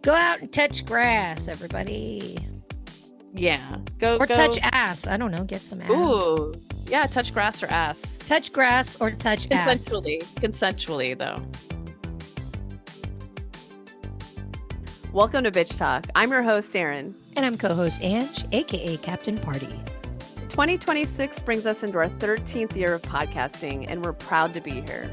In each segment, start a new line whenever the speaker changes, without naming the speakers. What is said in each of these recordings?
Go out and touch grass, everybody.
Yeah.
Or touch ass. I don't know. Get some ass.
Ooh. Yeah, touch grass or ass.
Touch grass or touch ass.
Consensually, though. Welcome to Bitch Talk. I'm your host, Erin.
And I'm co-host Ange, aka Captain Party.
2026 brings us into our 13th year of podcasting, and we're proud to be here.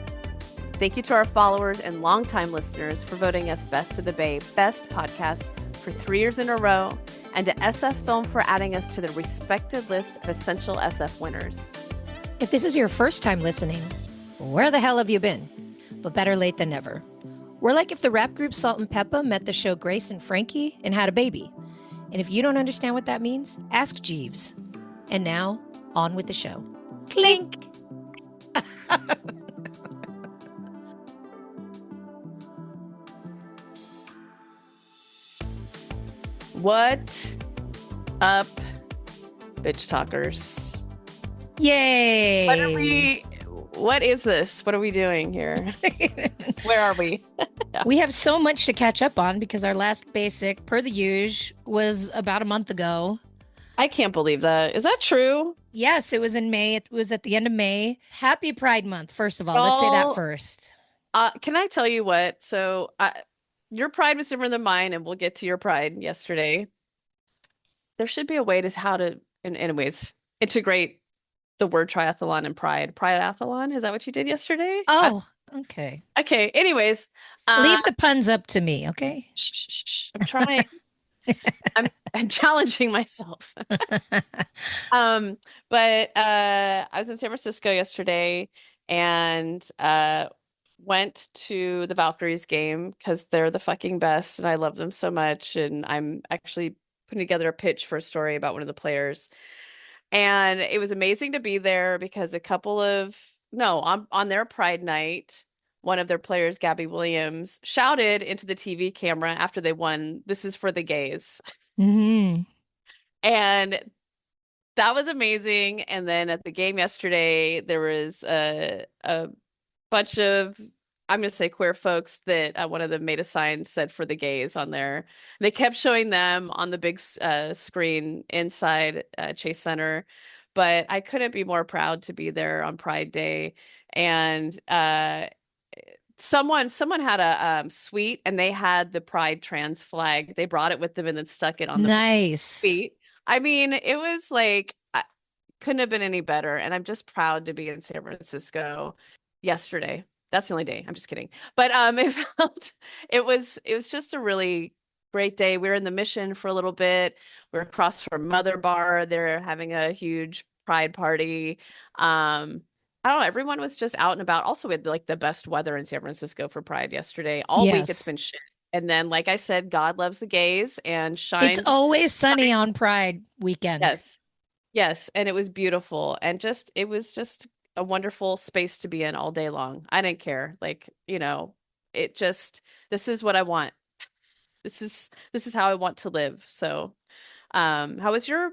Thank you to our followers and longtime listeners for voting us Best of the Bay Best Podcast for 3 years in a row, and to SF Film for adding us to the respected list of essential SF winners.
If this is your first time listening, where the hell have you been? But better late than never. We're like if the rap group Salt and Peppa met the show Grace and Frankie and had a baby. And if you don't understand what that means, ask Jeeves. And now, on with the show. Clink!
What up, bitch talkers?
Yay!
What is this? What are we doing here? Where are we?
We have so much to catch up on because our last basic, per the usual, was about a month ago.
I can't believe that. Is that true?
Yes, it was in May. It was at the end of May. Happy Pride Month, first of all. Let's say that first.
Can I tell you what? So your pride was different than mine, and we'll get to your pride yesterday. There should be a way to anyways, integrate the word triathlon and pride. Prideathlon? Is that what you did yesterday?
Oh, okay.
Okay. Anyways.
Leave the puns up to me, okay?
Shh. I'm trying. I'm challenging myself. But I was in San Francisco yesterday and went to the Valkyries game because they're the fucking best and I love them so much. And I'm actually putting together a pitch for a story about one of the players. And it was amazing to be there because on their Pride night, one of their players, Gabby Williams, shouted into the TV camera after they won, "This is for the gays."
Mm-hmm.
And that was amazing. And then at the game yesterday, there was a bunch of, I'm going to say queer folks that one of them made a sign said "for the gays" on there. They kept showing them on the big screen inside Chase Center. But I couldn't be more proud to be there on Pride Day. And someone had a suite and they had the Pride trans flag. They brought it with them and then stuck it on the suite. I mean, it was like, couldn't have been any better. And I'm just proud to be in San Francisco yesterday. That's the only day. I'm just kidding. But it was just a really great day. We were in the Mission for a little bit. We're across from Mother Bar. They're having a huge Pride party. I don't know. Everyone was just out and about. Also, we had like the best weather in San Francisco for Pride yesterday. All week it's been shit. And then, like I said, God loves the gays and shine.
It's always sunny on Pride weekend.
Yes. And it was beautiful. And it was just a wonderful space to be in all day long. I didn't care. Like, this is what I want. This is how I want to live. So, how was your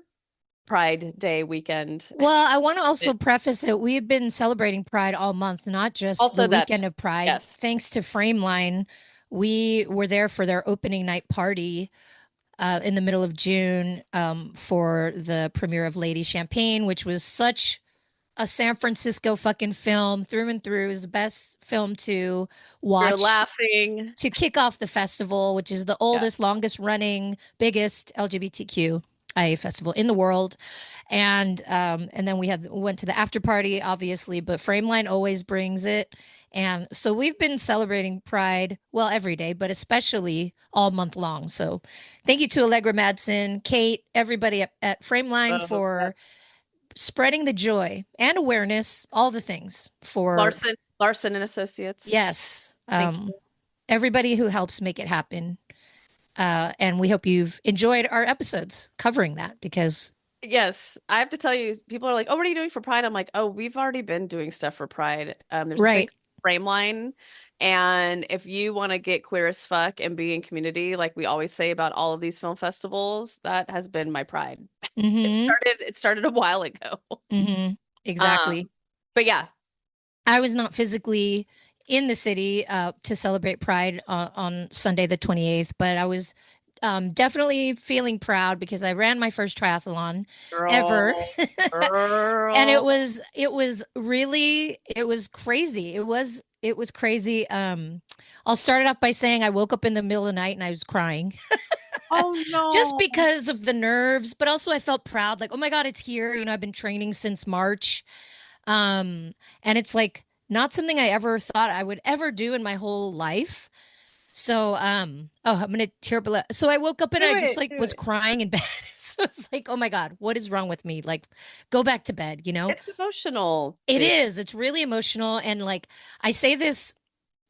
Pride Day weekend?
Well, I want to also preface that we've been celebrating Pride all month, not just the weekend of Pride.
Yes.
Thanks to Frameline, we were there for their opening night party in the middle of June for the premiere of Lady Champagne, which was such a San Francisco fucking film through and through. It was the best film to watch.
You're laughing.
To kick off the festival, which is the oldest, longest running, biggest LGBTQIA festival in the world. And then we went to the after party, obviously, but Frameline always brings it. And so we've been celebrating Pride, well, every day, but especially all month long. So thank you to Allegra Madsen, Kate, everybody at Frameline for spreading the joy and awareness, all the things for
Larson and Associates.
Yes. Everybody who helps make it happen. And we hope you've enjoyed our episodes covering that because.
Yes, I have to tell you, people are like, "Oh, what are you doing for Pride?" I'm like, "Oh, we've already been doing stuff for Pride." There's a big Frameline. And if you want to get queer as fuck and be in community, like we always say about all of these film festivals, that has been my pride.
Mm-hmm.
It started a while ago.
Mm-hmm. Exactly.
But yeah.
I was not physically in the city to celebrate Pride on Sunday the 28th, but I was definitely feeling proud because I ran my first triathlon ever.
Girl,
And
girl.
it was crazy. It was crazy. I'll start it off by saying I woke up in the middle of the night and I was crying
Oh
just
no.
because of the nerves, but also I felt proud, like, oh my God, it's here. You know, I've been training since March. Um, and it's like not something I ever thought I would ever do in my whole life. So, oh, I'm gonna tear up. So I woke up and
Do
I just
it.
like
Do
was
it.
crying in bed. So it's like, oh my God, what is wrong with me? Like, go back to bed, you know?
It's emotional,
It
dude.
is. It's really emotional. And like, I say this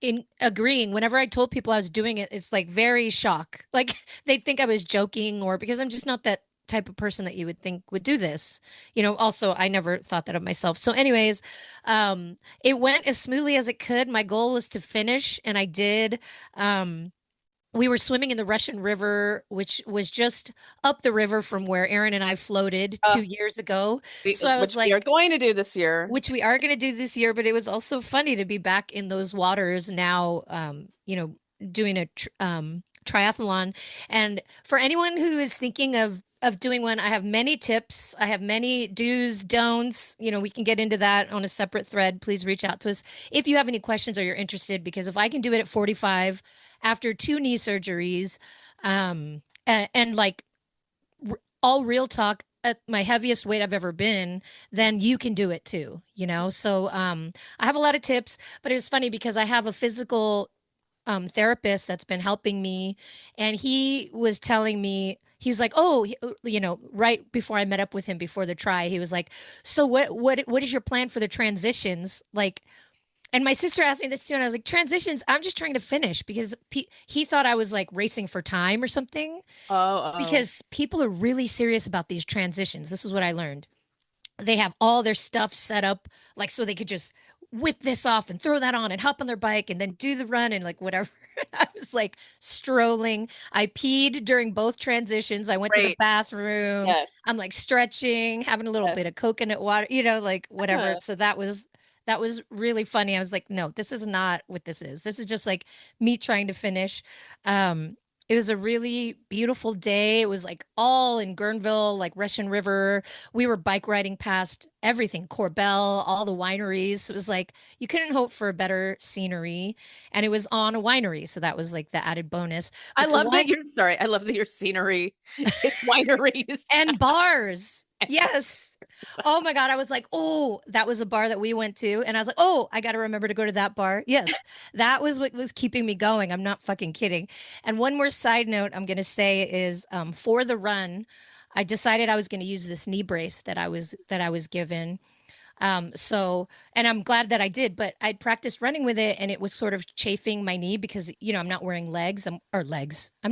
in agreeing. Whenever I told people I was doing it, it's like very shock. Like, they'd think I was joking or because I'm just not that type of person that you would think would do this. You know, also, I never thought that of myself. So, anyways, it went as smoothly as it could. My goal was to finish, and I did. We were swimming in the Russian River, which was just up the river from where Aaron and I floated
Uh,
2 years ago. So I was
which we are
like,
going to do this year.
which we are going to do this year, but it was also funny to be back in those waters now, you know, doing a triathlon. And for anyone who is thinking of doing one, I have many tips. I have many do's, don'ts. You know, we can get into that on a separate thread. Please reach out to us if you have any questions or you're interested, because if I can do it at 45 after two knee surgeries, and like all real talk at my heaviest weight I've ever been, then you can do it too, you know? So I have a lot of tips, but it was funny because I have a physical therapist that's been helping me, and he was telling me, he was like, "Oh, you know, right before I met up with him before the try, he was like, "So what is your plan for the transitions?" Like, and my sister asked me this too, and I was like, "Transitions, I'm just trying to finish because he thought I was like racing for time or something."
Oh, oh.
Because people are really serious about these transitions. This is what I learned. They have all their stuff set up like so they could just whip this off and throw that on and hop on their bike and then do the run and like whatever. I was like strolling. I peed during both transitions. I went to the
Great.
bathroom.
Yes.
I'm like stretching, having a little
Yes.
bit of coconut water, you know, like whatever.
Uh,
So that was really funny. I was like, no, this is not what this is. This is just like me trying to finish. Um, it was a really beautiful day. It was like all in Guerneville, like Russian River. We were bike riding past everything, Corbel, all the wineries. It was like you couldn't hope for a better scenery. And it was on a winery. So that was like the added bonus.
I
But the
love that
wine
you're sorry. I love that your scenery is wineries.
and bars. Yes. Oh my God. I was like, oh, that was a bar that we went to. And I was like, oh, I got to remember to go to that bar. Yes. That was what was keeping me going. I'm not fucking kidding. And one more side note I'm going to say is for the run, I decided I was going to use this knee brace that I was given. So, and I'm glad that I did, but I'd practiced running with it and it was sort of chafing my knee because, you know, I'm not wearing legs. I'm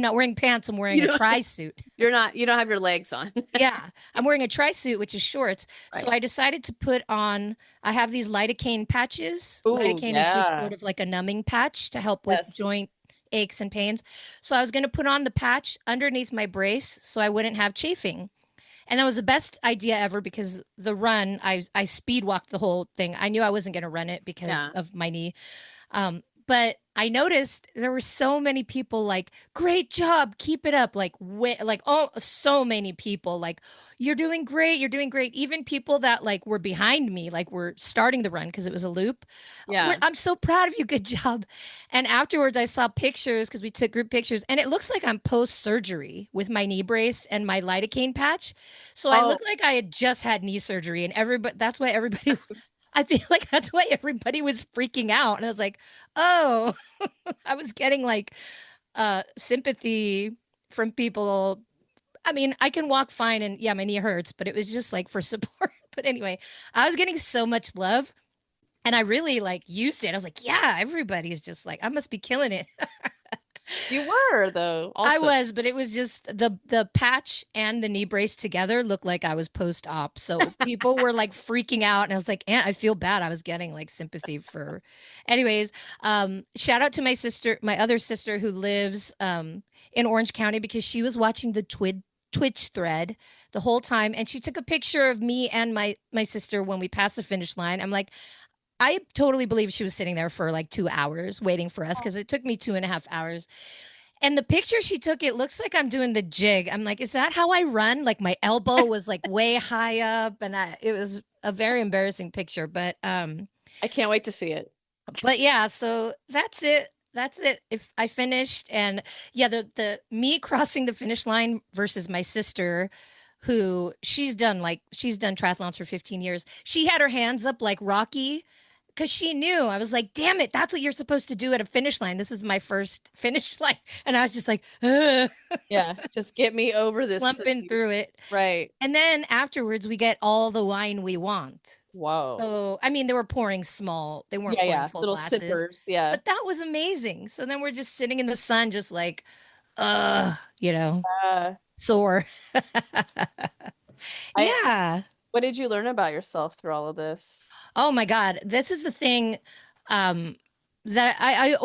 not wearing pants. I'm wearing
You
a
don't
tri suit.
you don't have your legs on.
Yeah, I'm wearing a tri-suit, which is shorts. So
Right.
I decided to put on, I have these lidocaine patches.
Oh,
Lidocaine is just
yeah.
sort of like a numbing patch to help with
Yes.
joint aches and pains. So I was going to put on the patch underneath my brace so I wouldn't have chafing. And that was the best idea ever because the run, I speed walked the whole thing. I knew I wasn't going to run it because
Yeah.
of my knee. But I noticed there were so many people like, great job, keep it up. Like, oh, so many people like, you're doing great, you're doing great. Even people that like were behind me, like were starting the run because it was a loop.
Yeah.
I'm so proud of you, good job. And afterwards, I saw pictures because we took group pictures, and it looks like I'm post surgery with my knee brace and my lidocaine patch. So I
Oh,
look like I had just had knee surgery, and everybody, that's why everybody
that's
I feel like that's why everybody was freaking out. And I was like, oh, I was getting like sympathy from people. I mean, I can walk fine and yeah, my knee hurts, but it was just like for support. But anyway, I was getting so much love and I really like used it. I was like, yeah, everybody's just like, I must be killing it.
you were though,
I
also.
was, but it was just the patch and the knee brace together looked like I was post op. So people were like freaking out, and I was like, "And I feel bad." I was getting like sympathy for. Anyways, shout out to my sister, my other sister who lives in Orange County because she was watching the Twitch thread the whole time, and she took a picture of me and my sister when we passed the finish line. I'm like, I totally believe she was sitting there for like 2 hours waiting for us because it took me 2.5 hours. And the picture she took, it looks like I'm doing the jig. I'm like, is that how I run? Like my elbow was like way high up, and it was a very embarrassing picture.
I can't wait to see it.
But yeah, so that's it. That's it. If I finished, and yeah, the me crossing the finish line versus my sister, who she's done triathlons for 15 years. She had her hands up like Rocky because she knew. I was like, damn it, that's what you're supposed to do at a finish line. This is my first finish line. And I was just like, ugh,
Yeah, just get me over this
lumping
thing.
through it.
Right.
And then afterwards, we get all the wine we want.
Whoa.
So, I mean, they were pouring small, they weren't
Yeah,
pouring
yeah.
full
Little
glasses,
sippers. Yeah.
but that was amazing. So then we're just sitting in the sun, just like,
Uh,
sore.
I
Yeah.
what did you learn about yourself through all of this?
Oh my God. This is the thing um that I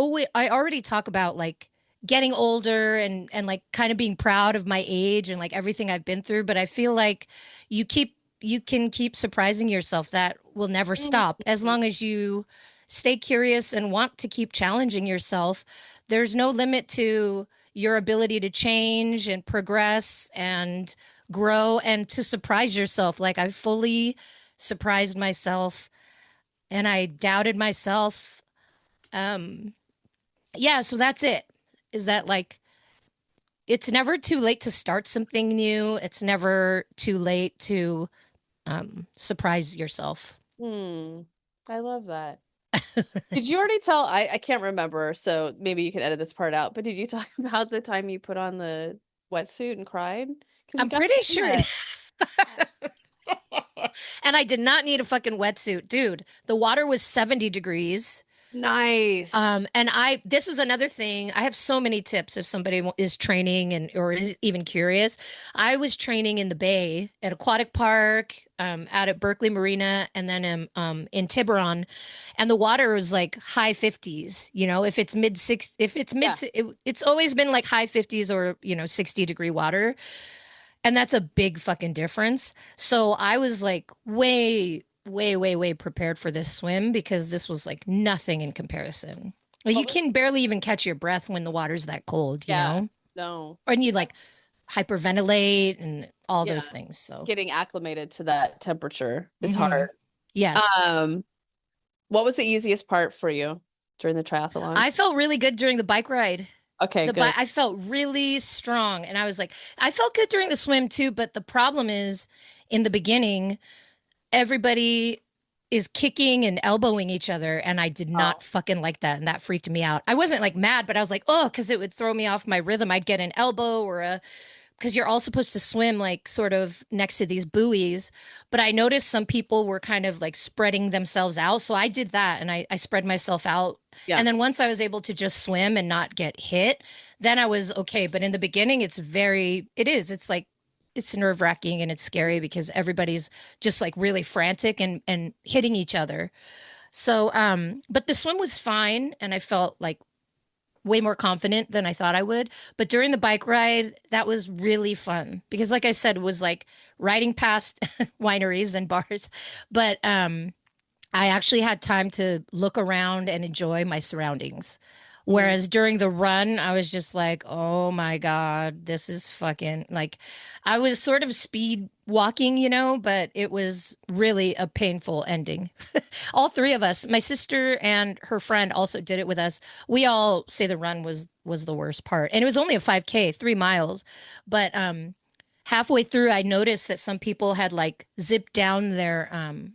already talk about, like getting older and like kind of being proud of my age and like everything I've been through, but I feel like you can keep surprising yourself. That will never stop as
Mhm.
long as you stay curious and want to keep challenging yourself. There's no limit to your ability to change and progress and grow and to surprise yourself. Like I fully surprised myself and I doubted myself. Um, yeah, so that's it. Is that like it's never too late to start something new. It's never too late to surprise yourself.
Hmm. I love that. Did you already tell? I can't remember, so maybe you can edit this part out. But did you talk about the time you put on the wetsuit and cried? Because you
I'm
got
pretty
to
sure it.
that.
And I did not need a fucking wetsuit, dude. The water was 70 degrees.
Nice.
And this was another thing. I have so many tips if somebody is training and or is even curious. I was training in the Bay at Aquatic Park, out at Berkeley Marina, and then in Tiburon, and the water was like high 50s. If it's mid six, if it's
Yeah.
it's always been like high 50s or 60-degree water. And that's a big fucking difference. So I was like way, way, way, way prepared for this swim because this was like nothing in comparison. Like
What
you
was?
can barely even catch your breath when the water's that cold, you
Yeah.
know?
No.
And you like hyperventilate and all
Yeah.
those things. So,
Getting acclimated to that temperature is
hmm
hard.
yes.
Um, what was the easiest part for you during the triathlon?
I felt really good during the bike ride.
Okay, good.
I felt really strong. And I was like, I felt good during the swim too. But the problem is in the beginning, everybody is kicking and elbowing each other, and I did not
Oh,
fucking like that, and that freaked me out. I wasn't like mad, but I was like, oh, because it would throw me off my rhythm. I'd get an elbow or a because you're all supposed to swim like sort of next to these buoys, but I noticed some people were kind of like spreading themselves out, so I did that, and I spread myself out.
yeah.
And then once I was able to just swim and not get hit, then I was okay. But in the beginning, it's like it's nerve wracking and it's scary because everybody's just like really frantic and hitting each other. So, but the swim was fine, and I felt like way more confident than I thought I would. But during the bike ride, that was really fun because, like I said, it was like riding past wineries and bars. But I actually had time to look around and enjoy my surroundings.
Mm.
Whereas during the run, I was just like, oh my God, this is fucking like, I was sort of speed walking, but it was really a painful ending. All three of us, my sister and her friend also did it with us. We all say the run was the worst part. And it was only a 5K, 3 miles. But halfway through, I noticed that some people had like zipped down their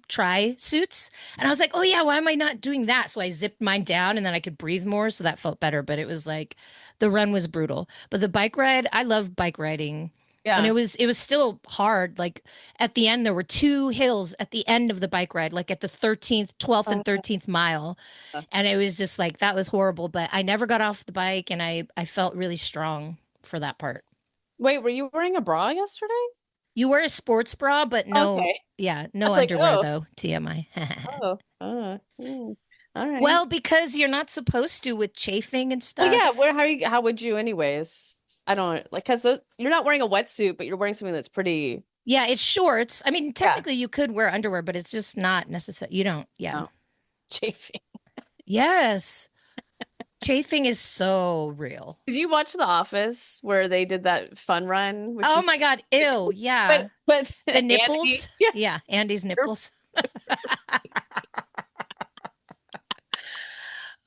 tri suits. And I was like, oh, yeah, why am I not doing that? So I zipped mine down and then I could breathe more. So that felt better. But it was like the run was brutal. But the bike ride, I love bike riding. And
Yeah.
it was still hard. Like at the end, there were two hills at the end of the bike ride, like at the 13th, 12th, and
Uh,
13th mile. And it was just like that was horrible. But I never got off the bike and I felt really strong for that part.
Wait, were you wearing a bra yesterday?
You wear a sports bra, but no,
Okay.
yeah,
I
no
was like,
underwear
oh,
though. TMI.
all right.
Well, because you're not supposed to with chafing and
Well, yeah,
stuff.
how would you anyways? I don't like because you're not wearing a wetsuit, but you're wearing something that's pretty.
Yeah, it's shorts. I mean,
Yeah.
technically you could wear underwear, but it's just not necessary. You don't, yeah.
No. chafing.
Yes. Chafing is so real.
Did you watch The Office where they did that fun run, which
Oh
is
my God. Ew. Yeah.
but
The
Andy,
nipples.
yeah,
Yeah. Andy's nipples.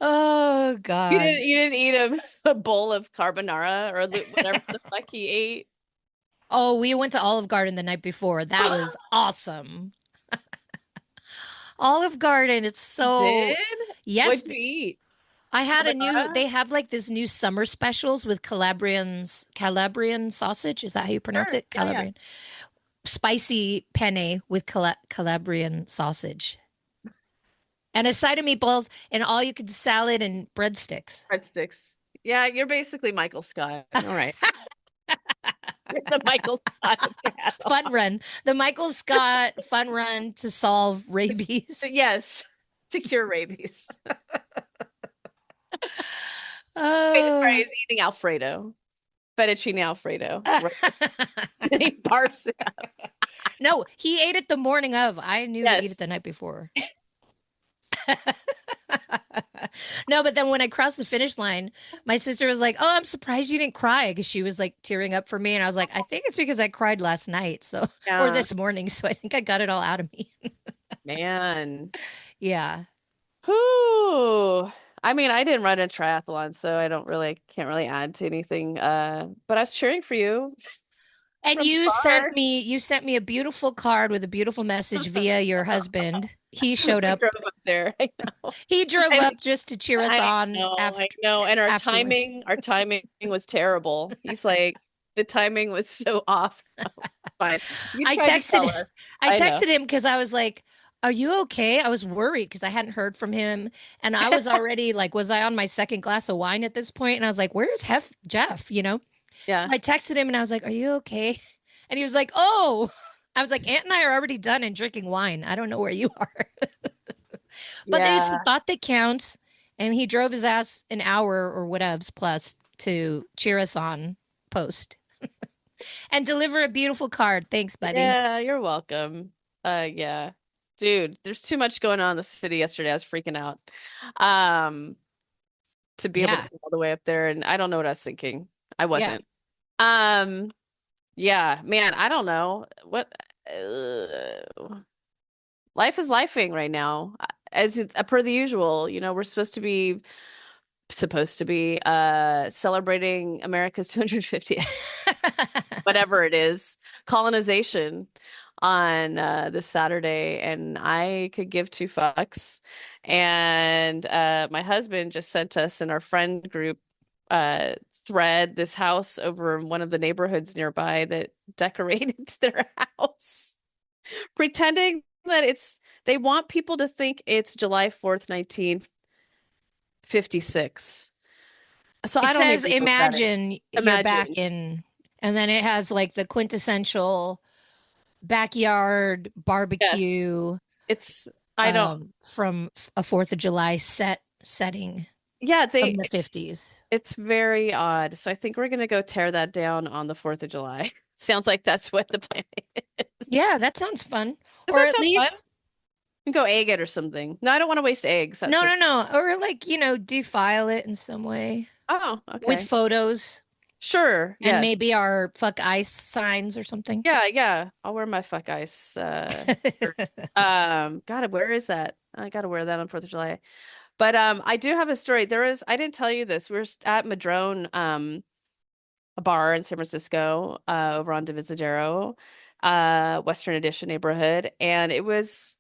Oh God.
you didn't eat a bowl of carbonara or whatever the fuck he ate.
Oh, we went to Olive Garden the night before. That was awesome. Olive Garden, it's
You
so,
did?
yes.
What'd you eat?
I had a new,
Carbonara?
they have like this new summer specials with Calabrian sausage. Is that how you pronounce
Sure.
it?
Yeah, yeah.
Calabrian. Spicy penne with Calabrian sausage. And a side of meatballs and all you could salad and breadsticks.
Breadsticks. Yeah, you're basically Michael Scott. All right. You're the Michael Scott of
Fun
triathlon.
run. The Michael Scott fun run to solve rabies.
Yes, to cure rabies. Wait, sorry,
Oh.
he's eating Alfredo. Fettuccine Alfredo. Right. And he barfs it.
No, he ate it the morning of. I knew to eat it the
Yes.
night before. No, but then when I crossed the finish line, my sister was like, "Oh, I'm surprised you didn't cry," because she was like tearing up for me, and I was like, "I think it's because I cried last night, so or
Yeah.
this morning, so I think I got it all out of me."
Man.
Yeah,
Whew. I mean, I didn't run a triathlon, so I don't really can't really add to anything. But I was cheering for you
and
from far.
you sent me a beautiful card with a beautiful message via your husband. He showed
We
up.
drove up there. I know.
He drove
I,
up just to cheer us
I
on
know, I know. And
afterwards.
our timing was terrible. He's like, the timing was so off. Fine. You
I
tried to tell
texted
her.
I
I know.
texted him because I was like, "Are you okay?" I was worried because I hadn't heard from him, and I was already like, was I on my second glass of wine at this point? And I was like, "Where's Jeff?" You know. So
Yeah.
I texted him and I was like, "Are you okay?" And he was like, "Oh." I was like, "Aunt and I are already done and drinking wine. I don't know where you are." But it's the
Yeah.
thought that counts. And he drove his ass an hour or whatevs plus to cheer us on post and deliver a beautiful card. Thanks, buddy.
Yeah, you're welcome. Yeah. Dude, there's too much going on in the city yesterday. I was freaking out. Um, to be able to
Yeah.
go all the way up there, and I don't know what I was thinking. I
Yeah.
wasn't. Um, yeah, man, I don't know. Life is lifing right now. Per the usual, we're supposed to be celebrating America's 250th, whatever it is, colonization on this Saturday, and I could give two fucks. And my husband just sent us in our friend group thread this house over in one of the neighborhoods nearby that decorated their house, pretending that they want people to think it's July 4th, 1956. So I
It
don't
says,
even know what that is.
imagine you're back
Imagine.
in, and then it has like the quintessential backyard
Yes.
barbecue
It's I don't
from a 4th of July setting
yeah,
from the 50s.
it's very odd. So I think we're gonna go tear that down on the 4th of July. Sounds like that's what the plan is.
Yeah, that sounds fun.
Does
Or
that
at
sound fun?
least,
We can go egg it or something. No, I don't want to waste eggs. That's
no,
for
no, no. Or like, defile it in some way
Oh,
with
okay.
photos
Sure.
and
Yes.
maybe our fuck ice signs or something.
Yeah, yeah. I'll wear my fuck ice shirt. God, where is that? I gotta wear that on 4th of July. But I do have a story. I didn't tell you this. We were at Madrone, a bar in San Francisco, over on Divisadero, Western Addition neighborhood, and it was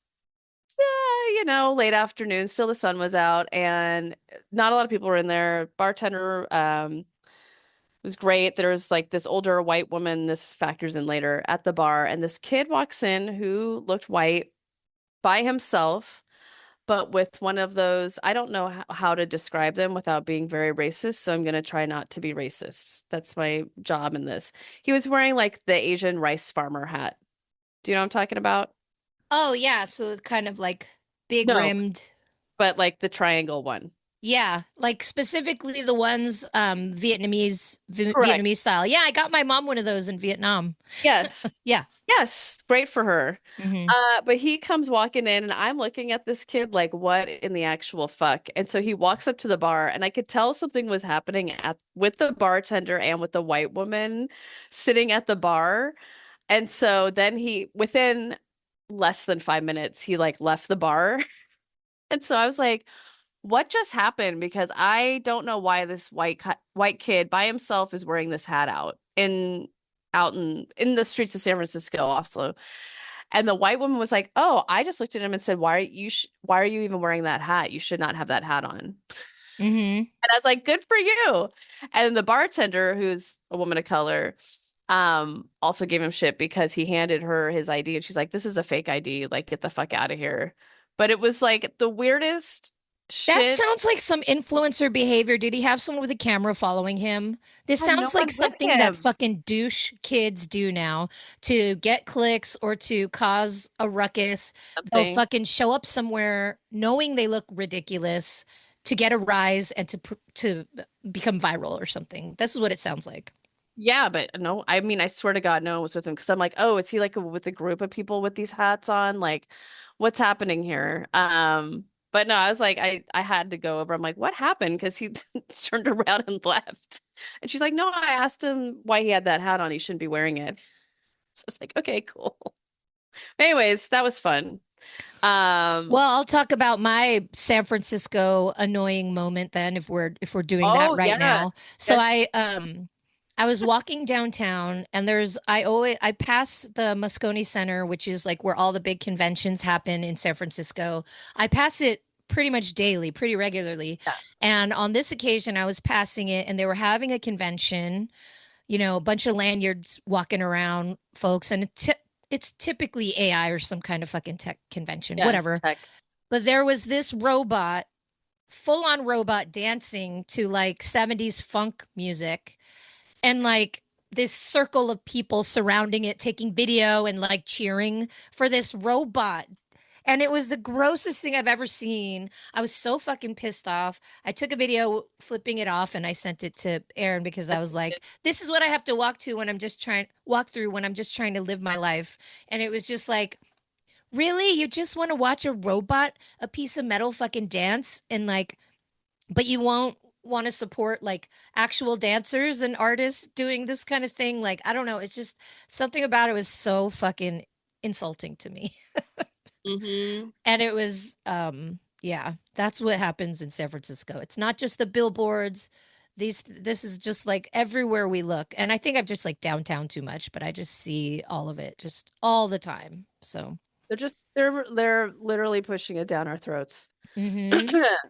late afternoon, still the sun was out, and not a lot of people were in there. Bartender was great. There was like this older white woman, this factors in later, at the bar, and this kid walks in who looked white by himself, but with one of those, I don't know how to describe them without being very racist, so I'm going to try not to be racist. That's my job in this. He was wearing like the Asian rice farmer hat. Do you know what I'm talking about?
Oh, yeah. So it's kind of like big
No,
rimmed.
but like the triangle one.
Yeah, like specifically the ones
Correct.
Vietnamese style. Yeah, I got my mom one of those in Vietnam.
Yes.
Yeah.
Yes. Great for her.
Hmm.
But he comes walking in and I'm looking at this kid like, what in the actual fuck? And so he walks up to the bar and I could tell something was happening at with the bartender and with the white woman sitting at the bar. And so then within less than 5 minutes, he like left the bar. And so I was like, what just happened? Because I don't know why this white kid by himself is wearing this hat out in the streets of San Francisco also. And the white woman was like, "Oh, I just looked at him and said, why are you even wearing that hat? You should not have that hat on."
Hmm.
And I was like, "Good for you." And the bartender, who's a woman of color, also gave him shit because he handed her his ID and she's like, "This is a fake ID. Like, get the fuck out of here." But it was like the weirdest
That
shit.
sounds like some influencer behavior. Did he have someone with a camera following him? This
Had no
sounds like
one with
something that
him.
fucking douche kids do now to get clicks or to cause a ruckus. They'll
Something.
fucking show up somewhere knowing they look ridiculous to get a rise and to become viral or something. This is what it sounds like.
Yeah, but no, I mean, I swear to God, no one was with him because I'm like, oh, is he like with a group of people with these hats on? Like, what's happening here? But no, I was like, I had to go over. I'm like, what happened? Because he turned around and left. And she's like, no, I asked him why he had that hat on. He shouldn't be wearing it. So it's like, okay, cool. Anyways, that was fun. Um,
Well, I'll talk about my San Francisco annoying moment then if we're doing that
oh
right
yeah,
now. So
yes,
I was walking downtown and I pass the Moscone Center, which is like where all the big conventions happen in San Francisco. I pass it pretty much daily, pretty regularly.
yeah,
And on this occasion I was passing it and they were having a convention, a bunch of lanyards walking around folks and it's typically AI or some kind of fucking tech convention,
yes,
whatever.
tech,
But there was this robot, full on robot dancing to like 70s funk music and like this circle of people surrounding it, taking video and like cheering for this robot. And it was the grossest thing I've ever seen. I was so fucking pissed off. I took a video flipping it off and I sent it to Aaron because I was like, this is what I have to walk through when I'm just trying to live my life. And it was just like, really? You just want to watch a robot, a piece of metal fucking dance and like, but you won't want to support like actual dancers and artists doing this kind of thing? Like, I don't know. It's just something about it was so fucking insulting to me.
hmm
And it was, yeah, that's what happens in San Francisco. It's not just the billboards. This is just like everywhere we look. And I think I'm just like downtown too much, but I just see all of it just all the time. So,
they're literally pushing it down our throats.
hmm.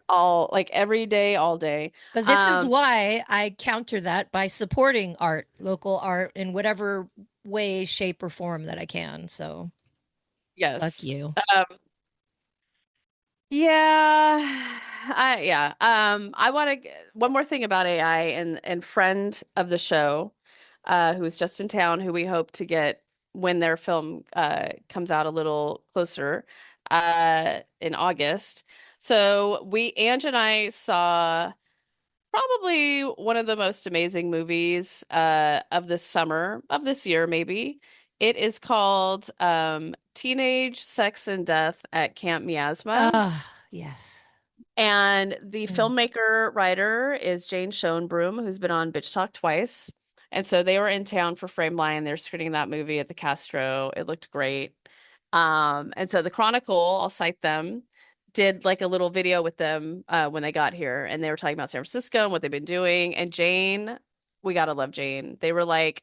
All like every day, all day.
But this is
Um,
why I counter that by supporting art, local art in whatever way, shape, or form that I can. So fuck
yes.
you.
Yeah. Yeah. I want to one more thing about AI and friend of the show, who is just in town, who we hope to get when their film comes out a little closer in August. So Ange and I saw probably one of the most amazing movies of this summer, of this year, maybe. It is called Teenage Sex and Death at Camp Miasma.
Ah, yes.
And the
Mm.
filmmaker writer is Jane Schoenbroom, who's been on Bitch Talk twice. And so they were in town for Frameline. They're screening that movie at the Castro. It looked great. And so the Chronicle, I'll cite them, did like a little video with them when they got here, and they were talking about San Francisco and what they've been doing. And Jane, we gotta love Jane. They were like,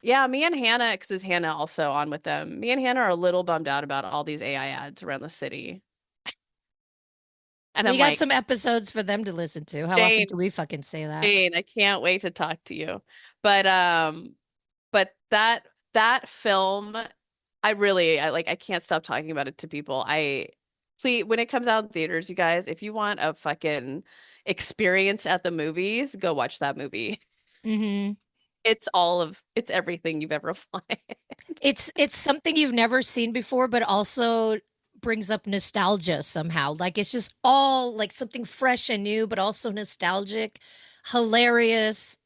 yeah, me and Hannah, because there's Hannah also on with them. Me and Hannah are a little bummed out about all these AI ads around the city. And
We
I'm
got
like,
some episodes for them to listen to. How often
Jane,
do we fucking say that?
Jane, I can't wait to talk to you. But that film, I can't stop talking about it to people. I Please, when it comes out in theaters, you guys, if you want a fucking experience at the movies, go watch that movie.
Hmm.
It's everything you've ever wanted.
It's something you've never seen before, but also brings up nostalgia somehow. Like it's just all like something fresh and new, but also nostalgic, hilarious,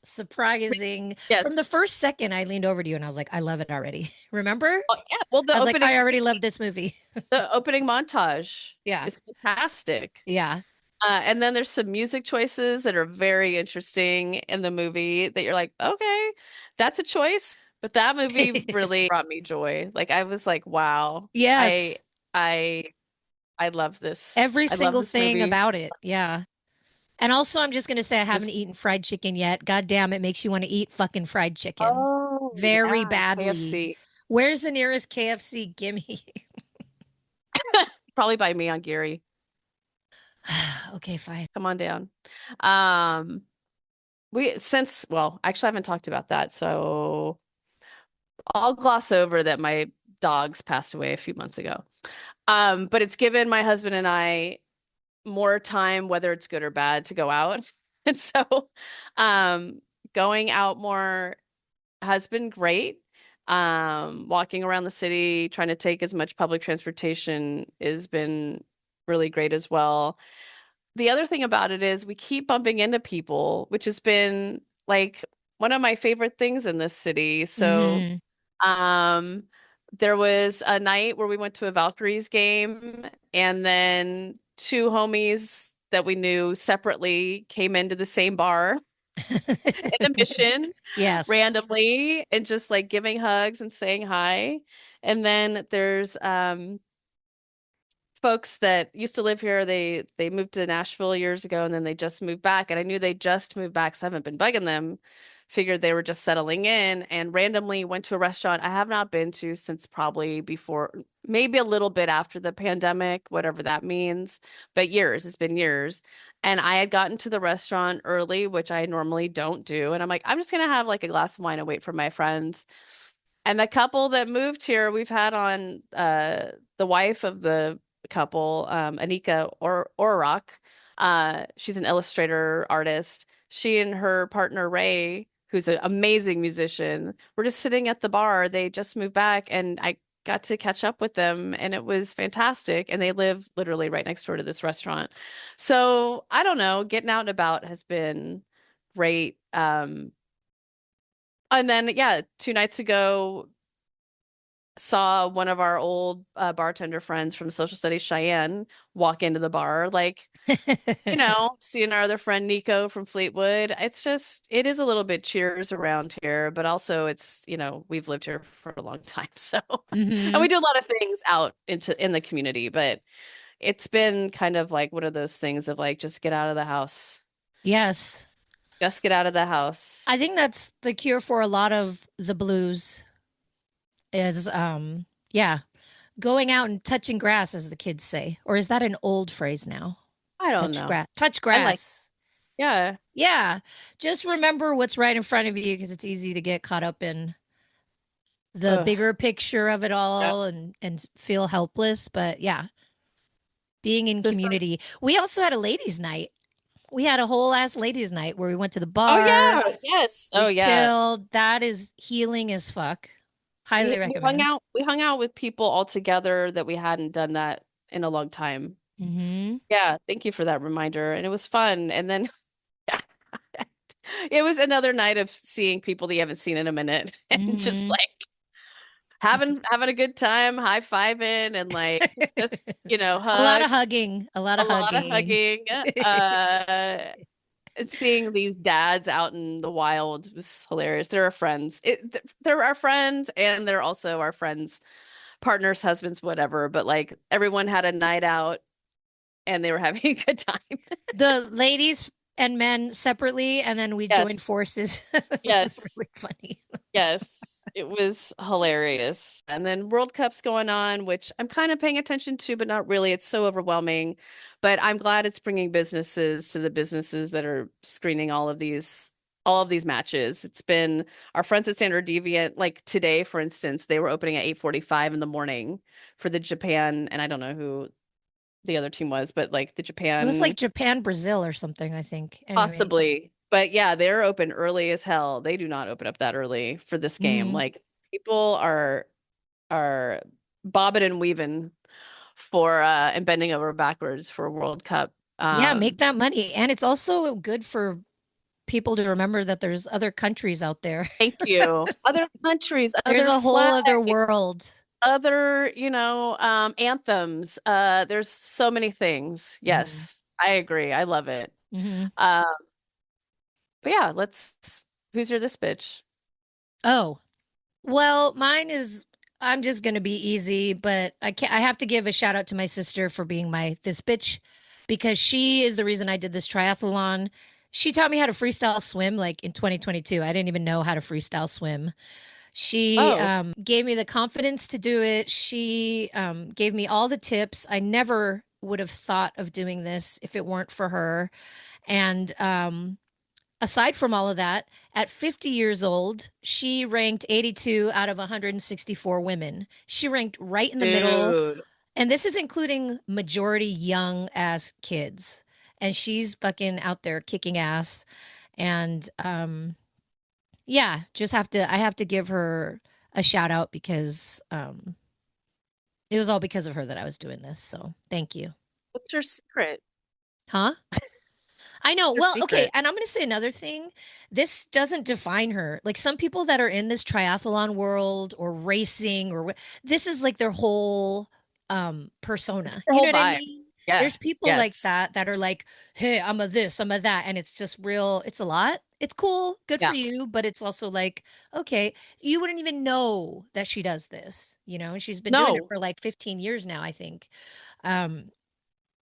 surprising. From the
Yes.
first second, I leaned over to you and I was like, I love it already. Remember?
Well, yeah. Well,
I
the
was like,
opening
I already
scene,
love this movie.
the opening montage
Yeah.
is fantastic.
Yeah.
And then there's some music choices that are very interesting in the movie that you're like, okay, that's a choice. But that movie really brought me joy. Like I was like, wow,
Yes.
I, I love this.
Every
I love
single
this
thing
movie.
about it. Yeah. And also, I'm just going to say I
This,
haven't eaten fried chicken yet. God damn, it makes you want to eat fucking fried chicken
oh
very
yeah,
badly.
KFC.
Where's the nearest KFC? Gimme.
Probably by me on Geary.
Okay, fine.
Come on down. Um, well, actually I haven't talked about that, so I'll gloss over that my dogs passed away a few months ago. But it's given my husband and I more time, whether it's good or bad, to go out. And so, um, going out more has been great. Walking around the city, trying to take as much public transportation has been really great as well. The other thing about it is we keep bumping into people, which has been like one of my favorite things in this city. So,
Hmm.
um, there was a night where we went to a Valkyries game, and then two homies that we knew separately came into the same bar in a mission
Yes.
randomly and just like giving hugs and saying hi. And then there's folks that used to live here. They moved to Nashville years ago and then they just moved back. And I knew they just moved back, so I haven't been bugging them. Figured they were just settling in and randomly went to a restaurant I have not been to since probably before, maybe a little bit after the pandemic, whatever that means, but years, it's been years. And I had gotten to the restaurant early, which I normally don't do. And I'm like, I'm just gonna have like a glass of wine and wait for my friends. And the couple that moved here, we've had on the wife of the couple, Anika or Orrock. She's an illustrator artist. She and her partner Ray, who's an amazing musician, were just sitting at the bar. They just moved back, and I got to catch up with them, and it was fantastic. And they live literally right next door to this restaurant. So I don't know, getting out and about has been great. And then, yeah, 2 nights ago, saw one of our old bartender friends from social studies, Cheyenne, walk into the bar. Like, seeing our other friend Nico from Fleetwood. It's just, it is a little bit cheers around here, but also it's, we've lived here for a long time. So, and
Hmm.
we do a lot of things out in the community, but it's been kind of like one of those things of like, just get out of the house.
Yes.
Just get out of the house.
I think that's the cure for a lot of the blues is yeah, going out and touching grass as the kids say. Or is that an old phrase now?
I don't
Touch
know.
grass. Touch
I like,
grass.
yeah.
Yeah. Just remember what's right in front of you because it's easy to get caught up in the
Ugh.
bigger picture of it
Yeah.
all and feel helpless, but yeah, being in
This,
community. We also had a ladies night. We had a whole ass ladies night where we went to the
oh
bar,
yeah. Yes.
we
Oh yeah.
chilled. That is healing as fuck.
We
Highly
we hung
recommend.
out we hung out with people all together that we hadn't done that in a long time.
Hmm.
Yeah, thank you for that reminder. And it was fun. And then it was another night of seeing people that you haven't seen in a minute and just
Hmm.
like having a good time, high-fiving and like just,
A lot of
hugs,
hugging, a lot
a
of
lot of
hugging.
hugging. And seeing these dads out in the wild was hilarious. They're our friends. They're our friends and they're also our friends' partners, husbands, whatever. But like everyone had a night out and they were having a good time.
The ladies and men separately, and then we joined
Yes.
forces. It was
Yes.
really funny.
Yes. It was hilarious. And then World Cup's going on, which I'm kind of paying attention to, but not really. It's so overwhelming. But I'm glad it's bringing businesses to the businesses that are screening all of these matches. It's been our friends at Standard Deviant, like today, for instance, they were opening at 8:45 in the morning for the Japan, and I don't know who the other team was, but like the
It was like
Japan
Japan, Brazil or something, I think. Anyway.
possibly. But yeah, they're open early as hell. They do not open up that early for this game.
Mm.
Like people are bobbing and weaving for and bending over backwards for a World Cup.
Yeah, make
Um,
that money. And it's also good for people to remember that there's other countries out there.
Thank you. Other countries,
There's
other
a whole
flags,
other world.
other, anthems. There's so many things.
Mm-hmm.
Yes, I agree. I love it.
Mm-hmm.
Uh, but yeah, who's your this bitch?
Oh, well, mine is I'm just gonna be easy, but I have to give a shout out to my sister for being my this bitch because she is the reason I did this triathlon. She taught me how to freestyle swim like in 2022. I didn't even know how to freestyle swim. She
Oh,
gave me the confidence to do it. She gave me all the tips. I never would have thought of doing this if it weren't for her. And aside from all of that, at 50 years old, she ranked 82 out of 164 women. She ranked right in the middle.
dude.
And this is including majority young as kids. And she's fucking out there kicking ass. And yeah, I have to give her a shout out because it was all because of her that I was doing this. So thank you.
What's your secret?
Huh? I know.
What's your
Well, okay.
secret?
And I'm going to say another thing. This doesn't define her. Like some people that are in this triathlon world or racing this is like their whole
It's
persona.
your
You know
whole
what I
vibe.
mean? There's
Yes,
people like
yes.
that are like, "Hey, I'm a this, I'm a that." And it's just real, it's a lot. It's cool, good for
Yeah.
you, but it's also like, okay, you wouldn't even know that she does this, and she's been doing it
No,
for like 15 years now, I think. Um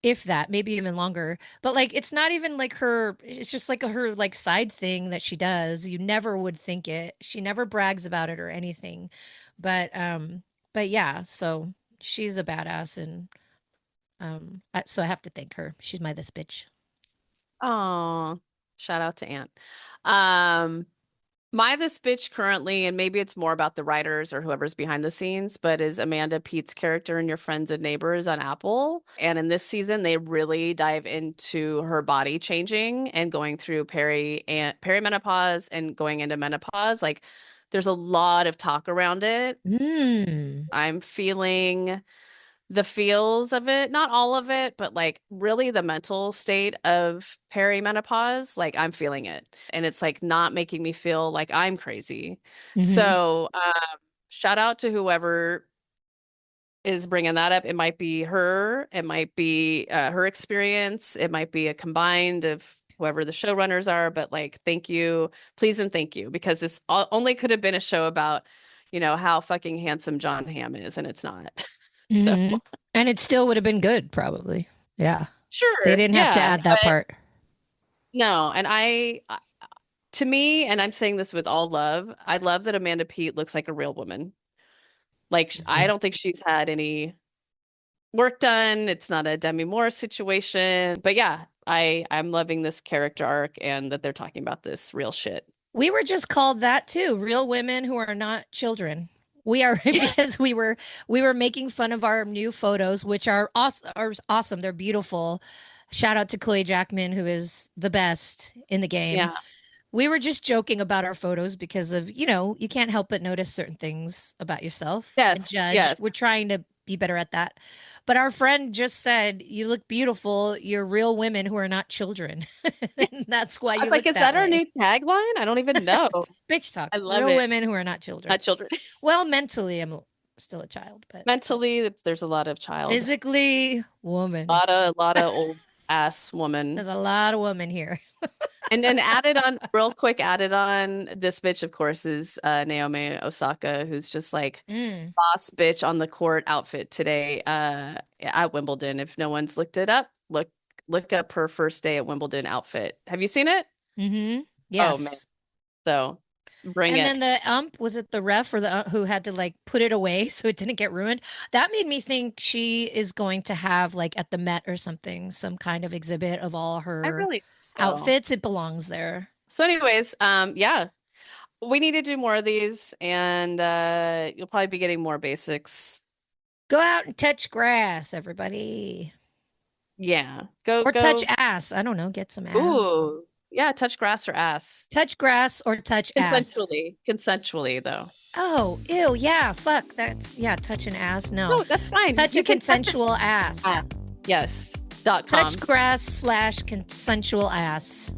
if that, maybe even longer. But like it's not even like it's just like her like side thing that she does. You never would think it. She never brags about it or anything. But yeah, so she's a badass and so I have to thank her. She's my this bitch.
oh, shout out to Ant. Um, my this bitch currently, and maybe it's more about the writers or whoever's behind the scenes, but is Amanda Pete's character in Your Friends and Neighbors on Apple. And in this season, they really dive into her body changing and going through perimenopause and going into menopause. Like, there's a lot of talk around it.
Mm.
I'm feeling the feels of it, not all of it, but like really the mental state of perimenopause, like I'm feeling it. And it's like not making me feel like I'm crazy.
Mm-hmm.
So, shout out to whoever is bringing that up. It might be her, it might be her experience, it might be a combined of whoever the showrunners are, but like, thank you, please and thank you, because this only could have been a show about, how fucking handsome John Hamm is, and it's not. So.
Mm-hmm. And it still would have been good, probably. Yeah. They
Sure.
didn't have to
Yeah.
add that
But
part.
no, and to me, and I'm saying this with all love, I love that Amanda Peet looks like a real woman. Like, I
Mhm.
don't think she's had any work done. It's not a Demi Moore situation. But yeah, I'm loving this character arc and that they're talking about this real shit.
We were just called that too, real women who are not children. We are because we were making fun of our new photos, which are awesome. They're beautiful. Shout out to Chloe Jackman, who is the best in the game.
Yeah.
We were just joking about our photos because of, you can't help but notice certain things about yourself and
Yes.
judge.
Yes.
We're trying to be better at that. But our friend just said, "You look beautiful. You're real women who are not children." And that's why
I was
you
like,
look
is
that
that our
way.
new tagline? I don't even know.
Bitch talk.
I love
Real
it.
women who are not children.
Not children.
Well, mentally, I'm still a child, but
Mentally, there's a lot of child,
physically, woman.
a lot of old ass woman.
There's a lot of women here.
And then added on, real quick, added on this bitch, of course, is Naomi Osaka, who's just like
Mm.
boss bitch on the court outfit today at Wimbledon. If no one's looked it up, look up her first day at Wimbledon outfit. Have you seen it?
Mm-hmm.
Oh man.
Yes.
So bring
And
it.
then the was it the ref or the who had to like put it away so it didn't get ruined? That made me think she is going to have like at the Met or something, some kind of exhibit of all
I
her
really hope so.
outfits. It belongs there.
So, anyways, yeah, we need to do more of these, and you'll probably be getting more basics.
Go out and touch grass, everybody.
Yeah. Go
Or touch
go.
ass. I don't know, get some ass.
Ooh. Yeah, touch grass or ass.
Touch grass or touch ass.
Consensually, though.
Oh, ew, yeah, fuck. That's, yeah, touch an ass. No,
that's fine.
Touch a consensual ass.
Yes. .com.
Touch grass / consensual ass.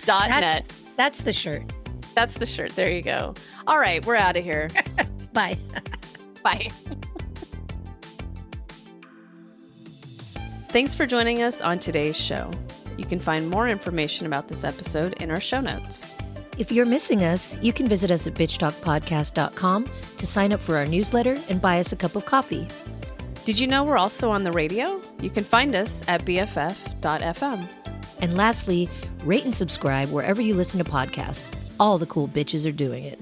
.net.
That's the shirt.
That's the shirt. There you go. All right, we're out of here.
Bye.
Bye. Thanks for joining us on today's show. You can find more information about this episode in our show notes.
If you're missing us, you can visit us at bitchtalkpodcast.com to sign up for our newsletter and buy us a cup of coffee.
Did you know we're also on the radio? You can find us at bff.fm.
And lastly, rate and subscribe wherever you listen to podcasts. All the cool bitches are doing it.